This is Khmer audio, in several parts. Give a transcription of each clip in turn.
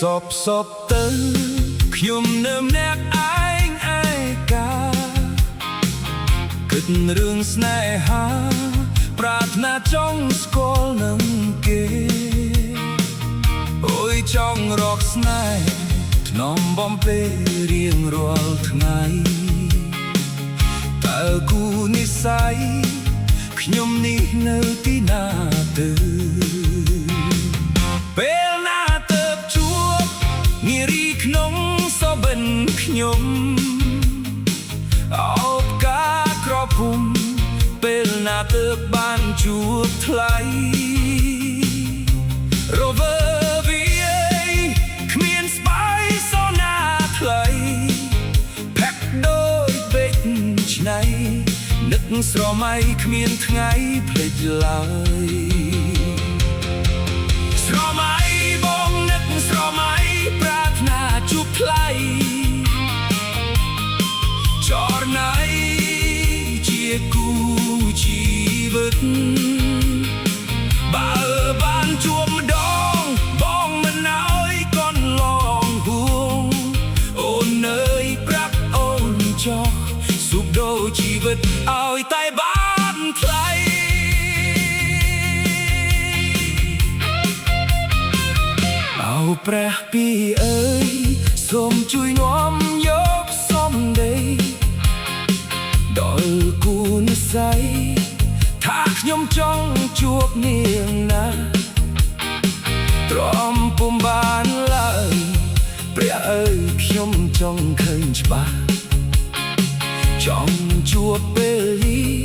សពទៅខ្ញុំនៅម្នាក់ឯងឯកាគិតរឿងស្នេហាប្រាថ្នាចង់ស្គាល់នឹងគេអូយចង់រកស្នេហ៍ថ្នមបំពេលរៀងរាល់ថ្ងៃតើគូនិស្ស័យខ្ញុំនេះនៅទីណាទៅពេលណាទៅជួបនារីក្នុងសបិនខ្ញុំអោបការក្រពុំពេលណាទៅបានជួបថ្លៃរវើវាយគ្មានស្បាយសណាថ្លៃផាក់ដូចបេកឆ្នៃនឹកស្រមៃគ្មានថ្ងៃភ្លេចឡើយស្រមៃបងនឹកស្រមៃប្រាថ្នាជួបថ្លៃចរណៃជាគូជីវិតបើបានជួបម្ដងបងមិនអើយកូនឡងហួងអូនអើយប្រាប់អូនចោះសុខដូរជីវិតឲ្យតែបានថ្លៃអោព្រះពីអើយសូមជួយនាំយកសំដីដល់គូនិស្ស័យថាខ្ញុំចង់ជួបនាងណាទ្រាំពុំបានឡើយព្រះអើយខ្ញុំចង់ឃើញច្បាស់ចង់ជួបពេលនេះ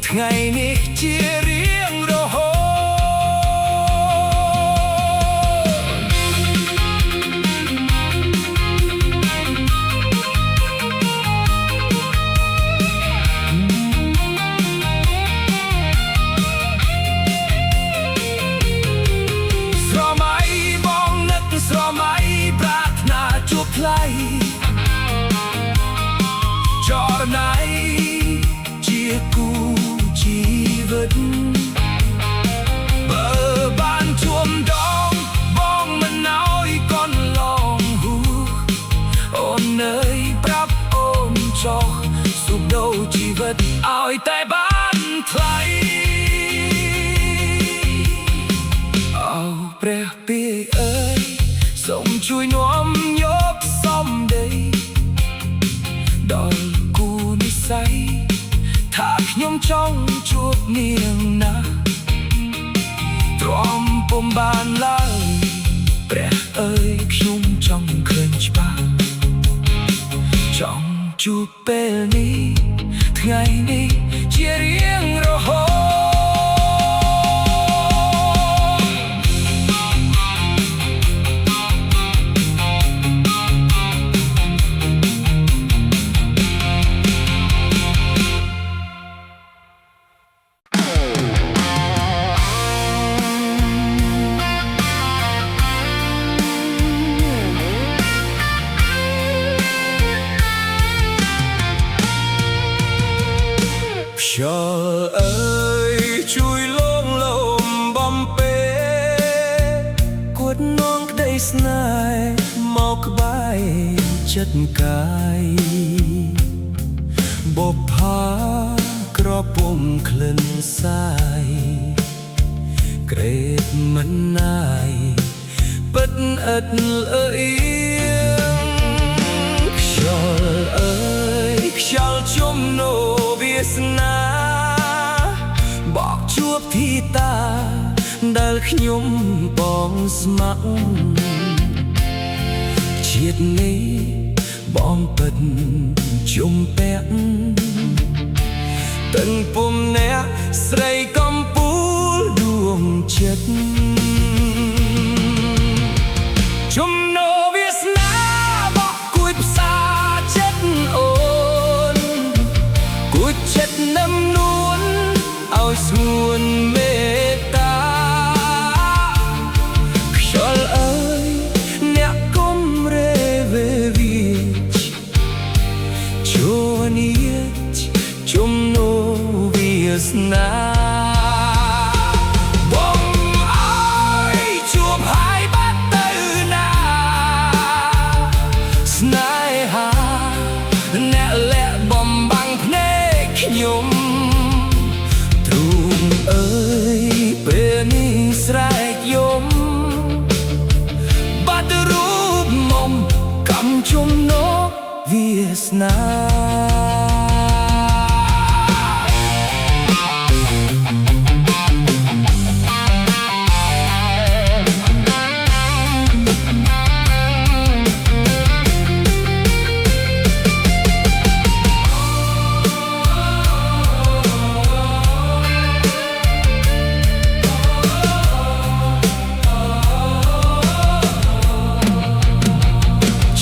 ថ្ងៃនេះជារៀងរហូតស្រមៃបងនឹកស្រមៃប្រាថ្នាជួបថ្លៃចរណៃជាគូជីវិតបើបានជួបដងបងមិនអើយកូនឡងហួអូនអើយប្រាប់អូនចោះសុខដូរជីវិតឲ្យតែបានថ្លៃអោព្រះពីអើយសូមជួយនាំយកសំដីដល់គូនិស្ស័យថាខ្ញុំចង់ជួបនាងណាទ្រាំពុំបានឡើយព្រះអើយខ្ញុំចង់ឃើញច្បាស់ចង់ជួបពេលនេះថ្ងៃនេះជារៀងរហូតខ្យល់អើយជួយលងលំបំពេគួតនងក្តីស្នេហ៍មកក្បែរចិត្តកាយបុប្ផាក្រពុំក្លិនសាយក្រេតមិនណាយពិតអត់អើយខ្យល់អើយខ្យល់ជុំនោវាសនាបកជួបទីតាដែលខ្ញុំបងស្ម័គ្រជាតិនេះបងពិតជុំពាក់ទាំងពុំអ្នកស្រីកំពូលដួងចិត្តជំនោវាសនាបកគួយផ្សាចិត្តអូនគួយចិត្តនឹមនួនឲ្យស្ងួនមេត្តាខ្យល់អើយអ្នកកុំរេវេវីជួនីជំនោវាសនាបងអើយជួបហើយបាត់ទៅណា សនា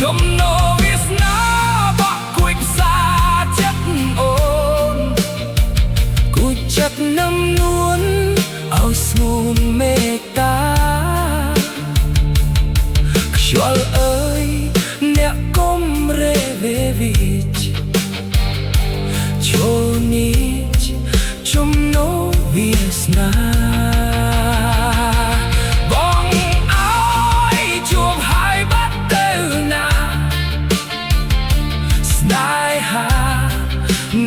ចំណងវាសនាបាក់គួយផ្សាចិត្តអូនគួយចិត្តនឹមនួនឲ្យស្ងួនមេត្តាខ្យល់អើយអ្នកកុំរេវេវិចចូលនេះចំណងវាសនា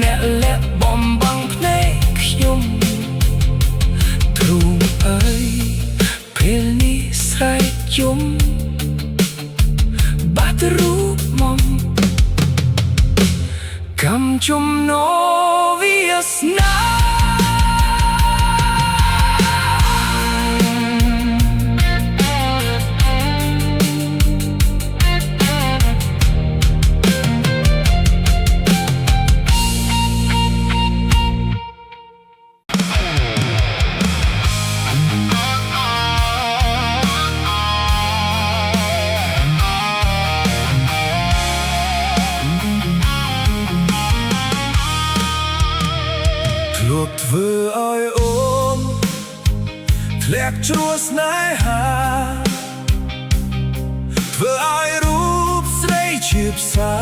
អ្នកលាក់បំបាំងភ្នែកខ្ញុំទ្រូងអើយពេលនេះស្រែកយំបាត់រូបមកកំចំណងវាសនាលោកធ្វើឲ្យអូនធ្លាក់ជ្រោះស្នេហាធ្វើឲ្យរូបស្រីជាផ្សា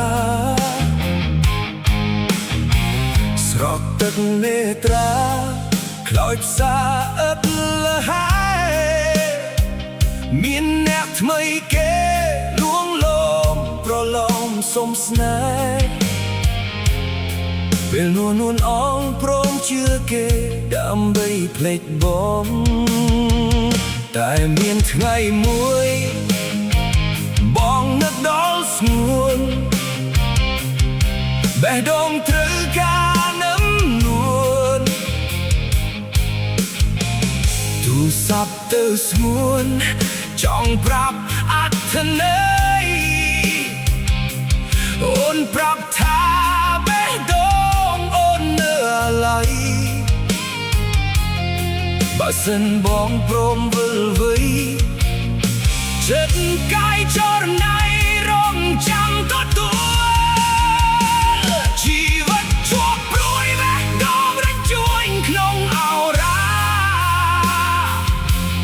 ស្រក់ទឹកនេត្រាខ្លោចផ្សាអឹតលហើយមានអ្នកថ្មីគេលួងលោមប្រឡំសុំស្នេហ៍ពេលនួនអងព្រមជឿគេដើម្បីភ្លេចបងតែមានថ្ងៃមួយបងនឹកដល់ស្ងួនបេះដូងត្រូវការនឹមនួនទូរស័ព្ទទៅស្ងួនចង់ប្រាប់អត្ថន័យអូនប្រាប់ថាបេះដូងបើសិនបងព្រមវិលវៃចិត្តកាយចរណៃរងចាំទទួលជីវិតជាប់ព្រួយបេះដូងរញ្ជួយក្នុងអោរា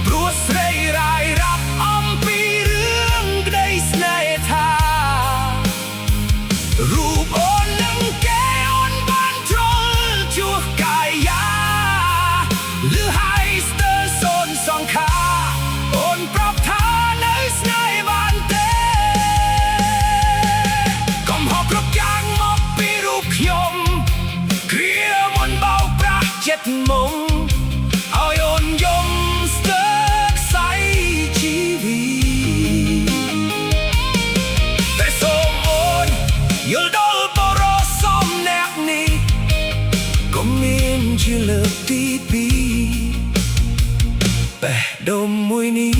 ព្រោះស្រីរាយរាប់អំពីរឿងក្តីស្នេហារូបអូននឹងគេអូនបានជ្រុលជួសកាយាលឺហើយស្ទើរសូនសង្ខាអូនប្រាប់ថានៅស្នេហ៍បានទេកុំហៅគ្រប់យ៉ាងមកពីរូបខ្ញុំគ្រាមុនបោកប្រាស់ចិត្តមុំឲ្យអូនយំស្ទើរខ្សែជីវិតតែសូមអូនយល់ដល់បរិសុទ្ធអ្នកនេះកុំមានជាលើកទីពីរបេះដូងមួយនេះ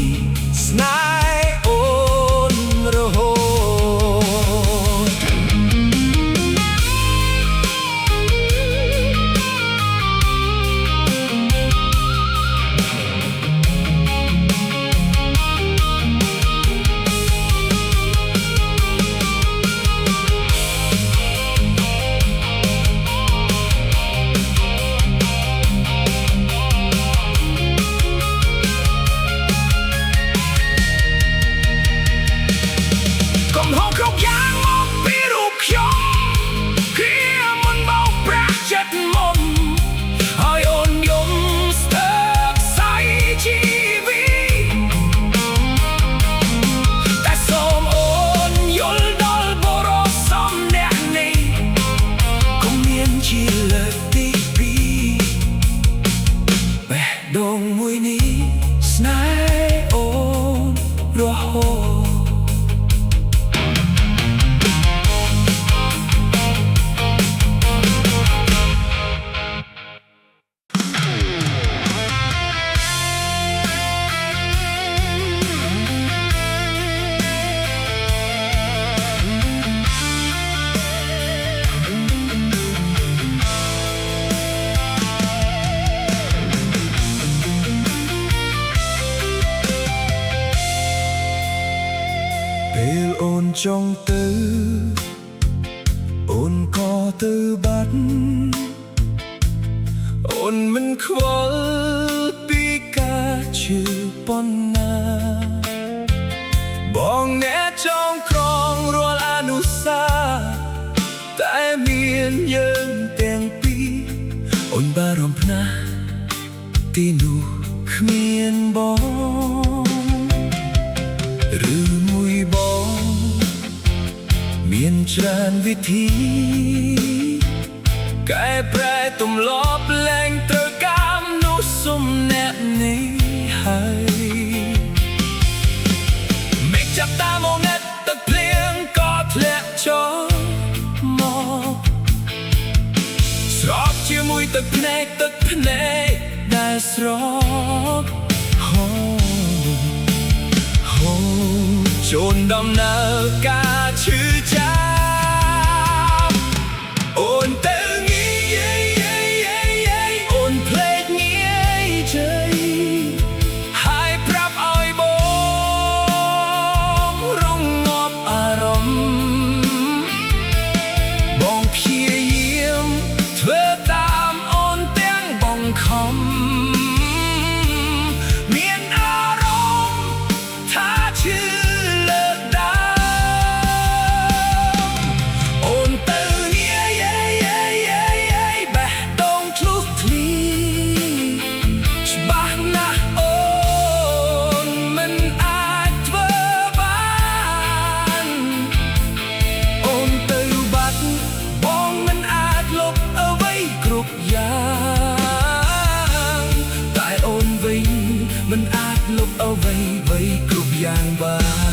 ស្នេហ៍អូនរហូត អូនចង់ទៅអូនក៏ទៅបាត់អូនមិនខ្វល់ពីការឈឺប៉ុណ្ណាបងអ្នកចង់ក្រងរាល់អនុស្សាវរីយ៍តែមានយើងទាំងពីរអូនបារម្ភណាស់ទីនោះគ្មានបងឬមួយបងមានច្រើនវិធីកែប្រែទម្លាប់លែងត្រូវការនោះសុំអ្នកនេះហើយមេឃចាប់តាមកអ្នកទឹកភ្លៀងក៏ធ្លាក់ចូលមកស្របជាមួយទឹកភ្នែកដែលស្រកហូចូលដំណើរការឈឺចាប់អូនទៅងាយអូនភ្លេចងាយជ័យហើយប្រាប់ឲ្យបងរងងាប់អារម្មណ៍បងព្យាយាមធ្វើតាមអូនទាំងបង្ខំមានអារម្មណ៍ថាឈឺមិនអាចលុបអ្វីគ្រប់យ៉ាងបាន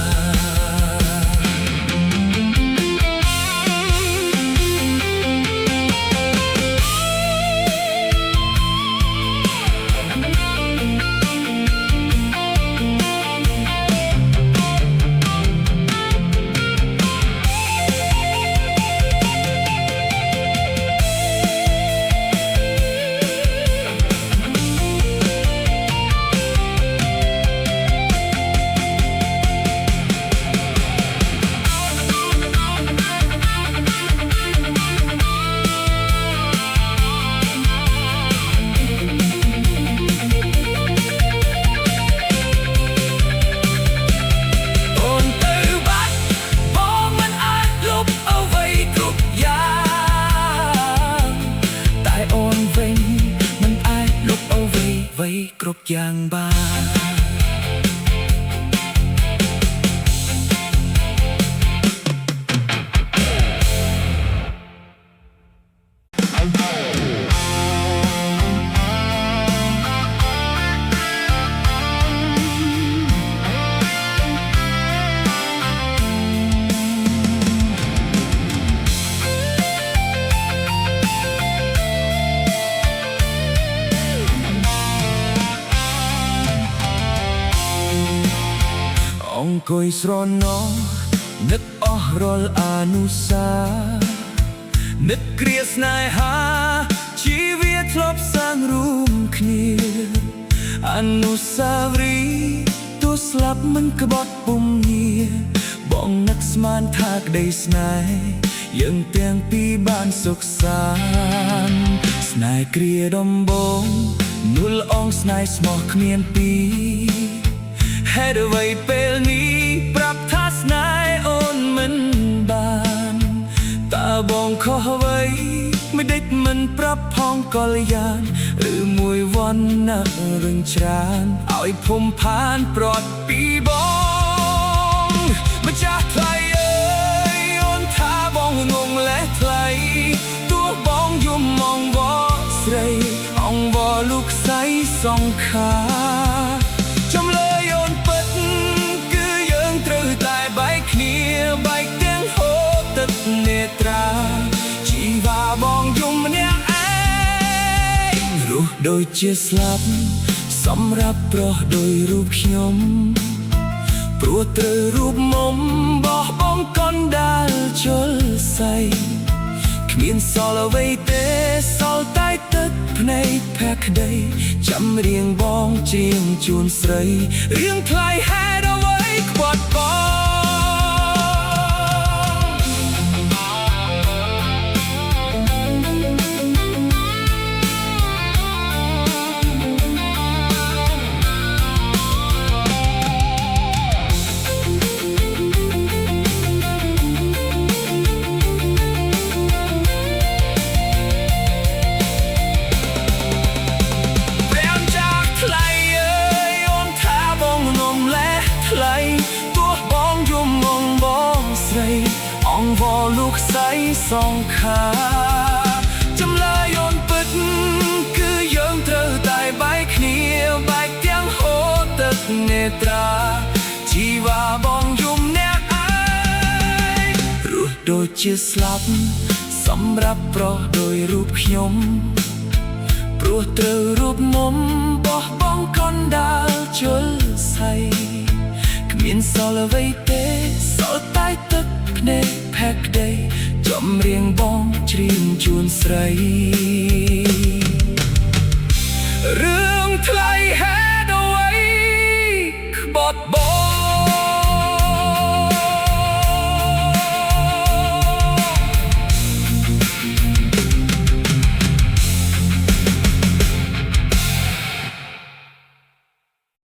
គ្រប់យ៉ាងបានអង្គុយស្រណោះនឹកអស់រាល់អនុស្សាវរីយ៍នឹកគ្រាស្នេហាជីវិតធ្លាប់សាងរួមគ្នាអនុស្សាវរីយ៍ទោះស្លាប់មិនក្បត់ពុំងាបងនឹកស្មានថាក្តីស្នេហ៍យើងទាំងពីរបានសុខសាន្តស្នេហ៍គ្រាដំបូងនួលអងស្នេហ៍ស្មោះគ្មានពីរហេតុអ្វីពេលនេះប្រាប់ថាស្នេហ៍អូនមិនបានតើបងខុសអ្វីមិនដេចមិនប្រាប់ផងកល្យានឬមួយវណ្ណៈរឿងច្រើនឲ្យភូមិផានប្រត់ពីបងម្ចាស់ថ្លៃអើយអូនថាបងងងលេះថ្លៃទោះបងយំមងវស្រីអងវលោកស្រីសង្ខាចំលើយអូនពិតគឺយើងត្រូវតែបែកគ្នាបែកទាំងហូបទឹកនេត្រាជីវ៉ាបងយំម្នាក់ឯងរស់ដូចជាស្លាប់សម្រាប់ប្រុសដោយរូបខ្ញុំព្រោះត្រូវរូបមុំបោះបងកណ្ដាលជលស័យគ្មានសល់អ្វីទេសល់តែទឹកភ្នែកភក្តីចាំរៀងបងច្រៀងជូនស្រីរៀងថ្លៃហេតុអ្វីខ្វាត់បង ងវល់ลูกใสសងខាចម្លើយអូនពិតគឺយើងត្រូវតែបែកគ្នាបែកទាំងហូរទឹកនេត្រាជីវ៉ាបងយំអ្នកអើយរស់ដូចជាស្លាប់សម្រាប់ប្រុសដោយរូបខ្ញុំព្រោះត្រូវរូបមុំបោះបង់កណ្ដាលជលស័យគ្មានសល់អ្វីទេសល់តែទឹកភ្នែកផែកក្ដីចម្រៀងបងច្រៀងជូនស្រីរឿងថ្លៃហេតុអ្វីក្បត់ប